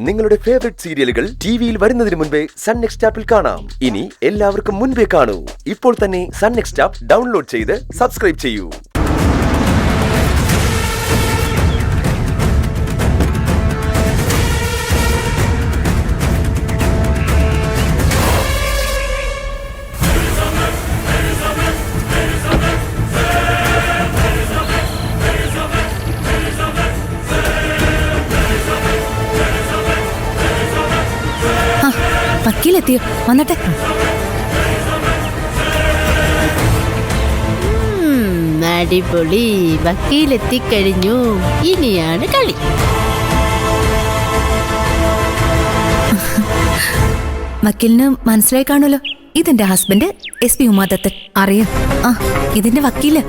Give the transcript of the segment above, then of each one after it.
നിങ്ങളുടെ ഫേവറേറ്റ് സീരിയലുകൾ ടിവിയിൽ വരുന്നതിന് മുൻപേ സൺ നെക്സ്റ്റ് ആപ്പിൽ കാണാം. ഇനി എല്ലാവർക്കും മുൻപേ കാണൂ. ഇപ്പോൾ തന്നെ സൺ നെക്സ്റ്റ് ആപ്പ് ഡൗൺലോഡ് ചെയ്ത് സബ്സ്ക്രൈബ് ചെയ്യൂ. വക്കീലെത്തിയോ? വന്നട്ടെ. അടിപൊളി, വക്കീലെത്തിക്കഴിഞ്ഞു. ഇനിയാണ് കളി. വക്കീലിന് മനസ്സിലായി കാണുമല്ലോ, ഇതെന്റെ ഹസ്ബൻഡ് SP ഉമാദത്തൻ. അറിയാം. ഇതിന്റെ വക്കീല്.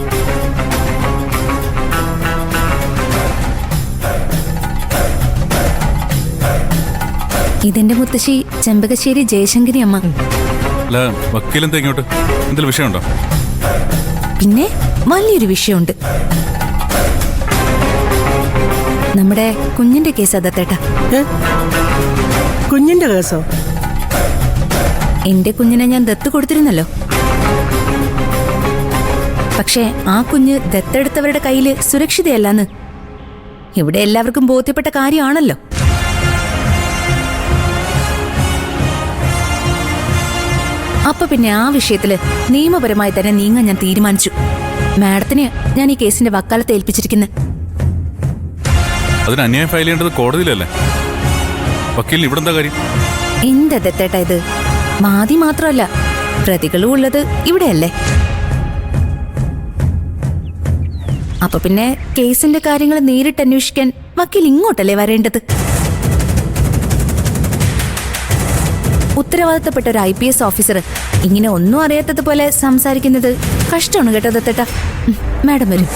ഇതെന്റെ മുത്തശ്ശി ചെമ്പകശ്ശേരി ജയശങ്കരി അമ്മ. വക്കീലെന്താ ഇങ്ങോട്ട്? എന്തെങ്കിലും വിഷയമുണ്ടോ? പിന്നെ വലിയൊരു വിഷയമുണ്ട്. നമ്മുടെ കുഞ്ഞിന്റെ കേസ്. അതത്തേട്ടാ, കുഞ്ഞിന്റെ കേസോ? എന്റെ കുഞ്ഞിനെ ഞാൻ ദത്ത് കൊടുത്തിരുന്നല്ലോ. പക്ഷേ ആ കുഞ്ഞ് ദത്തെടുത്തവരുടെ കയ്യില് സുരക്ഷിതയല്ലെന്ന് ഇവിടെ എല്ലാവർക്കും ബോധ്യപ്പെട്ട കാര്യമാണല്ലോ. അപ്പൊ പിന്നെ ആ വിഷയത്തില് നിയമപരമായി തന്നെ നീങ്ങാൻ ഞാൻ തീരുമാനിച്ചു. മാഡത്തിനെ ഞാൻ ഈ കേസിന്റെ വക്കാലത്ത് ഏൽപ്പിച്ചിരിക്കുന്നത്. അതിന് അന്യായം ഫയൽ ചെയ്യേണ്ടത് കോടതിയിലല്ലേ? വക്കീലിന് ഇവിടെ എന്താ കാര്യം? എന്താ ദത്തേട്ടാ ഇത്? മാതി മാത്രമല്ല, പ്രതികളും ഉള്ളത് ഇവിടെയല്ലേ. അപ്പൊ പിന്നെ കേസിന്റെ കാര്യങ്ങൾ നേരിട്ട് അന്വേഷിക്കാൻ വക്കീൽ ഇങ്ങോട്ടല്ലേ വരേണ്ടത്? ഉത്തരവാദിത്തപ്പെട്ട ഒരു IPS ഓഫീസർ ഇങ്ങനെ ഒന്നും അറിയാത്തതുപോലെ സംസാരിക്കുന്നത് കഷ്ടമാണ് കേട്ടോ ദത്തേട്ടാ. മാഡം വരും.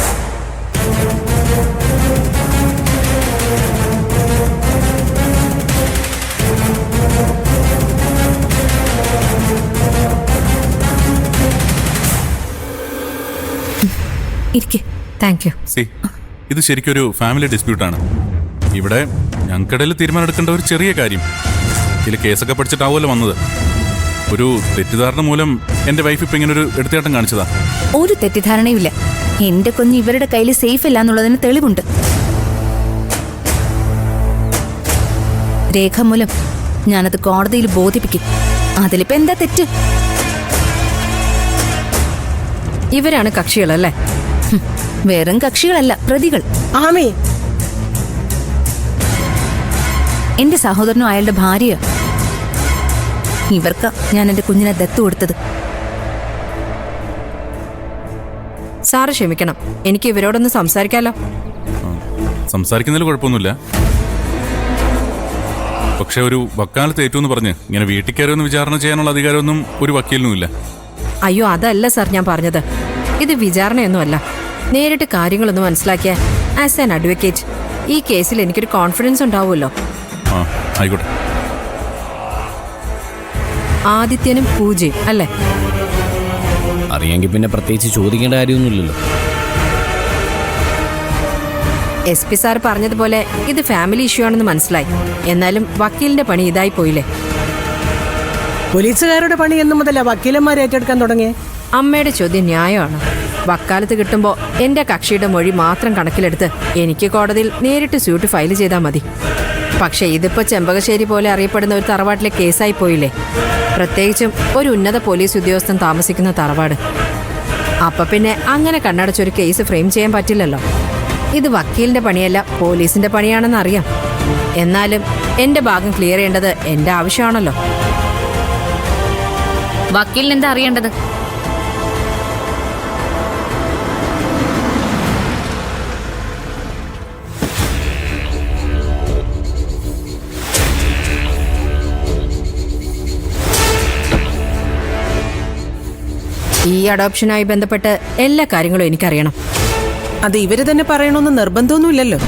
ഇരിക്കെ. Thank you. ഇത് ശരിക്കും ഒരു ഫാമിലി ഡിസ്പ്യൂട്ടാണ്. ഇവിടെ ഞങ്ങൾക്കിടയിൽ തീരുമാനം എടുക്കേണ്ട ഒരു ചെറിയ കാര്യം. ഇതിൽ കേസൊക്കെ പഠിച്ചിട്ടാവുമല്ലോ വന്നത്. ഒരു തെറ്റിദ്ധാരണ മൂലം എന്റെ വൈഫ് ഇപ്പൊ ഇങ്ങനെ ഒരു എടുത്തേട്ടം കാണിച്ചതാ. ഒരു തെറ്റിദ്ധാരണയുമില്ല. എന്റെ കുഞ്ഞ് ഇവരുടെ കയ്യിൽ സേഫ് ഇല്ല എന്നുള്ളതിന് തെളിവുണ്ട്. രേഖാമൂലം ഞാനത് കോടതിയിൽ ബോധിപ്പിക്കും. അതിലിപ്പോ എന്താ തെറ്റ്? ഇവരാണ് കക്ഷികളല്ലേ? വെറും കക്ഷികളല്ല, പ്രതികൾ. ആമേ, എന്റെ സഹോദരനും അയാളുടെ ഭാര്യയോ. ഇവർക്ക് ഞാൻ എന്റെ കുഞ്ഞിനെ ദത്തു കൊടുത്തത്. സാറ് ക്ഷമിക്കണം, എനിക്ക് ഇവരോടൊന്ന് സംസാരിക്കാലോ? സംസാരിക്കുന്നതിൽ കുഴപ്പമൊന്നുമില്ല. പക്ഷെ ഒരു വക്കാലത്ത് ഏറ്റവും പറഞ്ഞ് ഇങ്ങനെ വീട്ടിൽ കയറുമെന്ന് വിചാരണ ചെയ്യാനുള്ള അധികാരമൊന്നും ഒരു വക്കീലിനുമില്ല. അയ്യോ, അതല്ല സാർ ഞാൻ പറഞ്ഞത്. ഇത് വിചാരണയൊന്നുമല്ല. നേരിട്ട് കാര്യങ്ങളൊന്ന് മനസ്സിലാക്കിയ ആസ് ആൻ അഡ്വക്കേറ്റ് ഈ കേസിൽ എനിക്കൊരു കോൺഫിഡൻസ് ഉണ്ടാവുമല്ലോ. ആയിക്കോട്ടെ. ആദിത്യനും പൂജയും അല്ലേ? അറിയാമെങ്കിൽ പിന്നെ പ്രത്യേകിച്ച് ചോദിക്കേണ്ട കാര്യമൊന്നുമില്ലല്ലോ. SP സാർ പറഞ്ഞതുപോലെ ഇത് ഫാമിലി ഇഷ്യൂ ആണെന്ന് മനസ്സിലായി. എന്നാലും വക്കീലിന്റെ പണി ഇതായി പോയില്ലേ? പോലീസുകാരുടെ പണി എന്നു മുതലാ വക്കീലന്മാരെ ഏറ്റെടുക്കാൻ തുടങ്ങിയേ? അമ്മയുടെ ചോദ്യം ന്യായമാണ്. വക്കാലത്ത് കിട്ടുമ്പോൾ എന്റെ കക്ഷിയുടെ മൊഴി മാത്രം കണക്കിലെടുത്ത് എനിക്ക് കോടതിയിൽ നേരിട്ട് സ്യൂട്ട് ഫയൽ ചെയ്താൽ മതി. പക്ഷെ ഇതിപ്പോ ചെമ്പകശ്ശേരി പോലെ അറിയപ്പെടുന്ന ഒരു തറവാട്ടിലെ കേസായി പോയില്ലേ? പ്രത്യേകിച്ചും ഒരു ഉന്നത പോലീസ് ഉദ്യോഗസ്ഥൻ താമസിക്കുന്ന തറവാട്. അപ്പൊ പിന്നെ അങ്ങനെ കണ്ണടച്ചൊരു കേസ് ഫ്രെയിം ചെയ്യാൻ പറ്റില്ലല്ലോ. ഇത് വക്കീലിന്റെ പണിയല്ല, പോലീസിന്റെ പണിയാണെന്ന് അറിയാം. എന്നാലും എന്റെ ഭാഗം ക്ലിയർ ചെയ്യേണ്ടത് എന്റെ ആവശ്യമാണല്ലോ. വക്കീലിന് എന്താ അറിയേണ്ടത്? ഈ അഡോപ്ഷനായി ബന്ധപ്പെട്ട് എല്ലാ കാര്യങ്ങളും എനിക്കറിയണം. അത് ഇവര് തന്നെ പറയണമെന്ന് നിർബന്ധമൊന്നുമില്ലല്ലോ.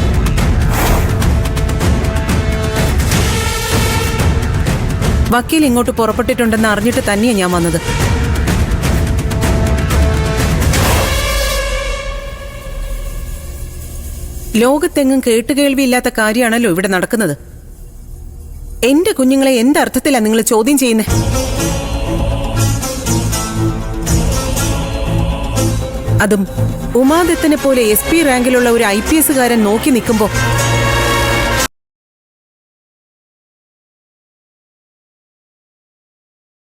വക്കീൽ ഇങ്ങോട്ട് പുറപ്പെട്ടിട്ടുണ്ടെന്ന് അറിഞ്ഞിട്ട് തന്നെയാണ് ഞാൻ വന്നത്. ലോകത്തെങ്ങും കേട്ടുകേൾവിയില്ലാത്ത കാര്യമാണല്ലോ ഇവിടെ നടക്കുന്നത്. എന്റെ കുഞ്ഞുങ്ങളെ എന്തർത്ഥത്തിലാ നിങ്ങൾ ചോദ്യം ചെയ്യുന്നത്? അതും ഉമാദത്തനെ പോലെ SP റാങ്കിലുള്ള ഒരു IPS കാരൻ നോക്കി നിൽക്കുമ്പോ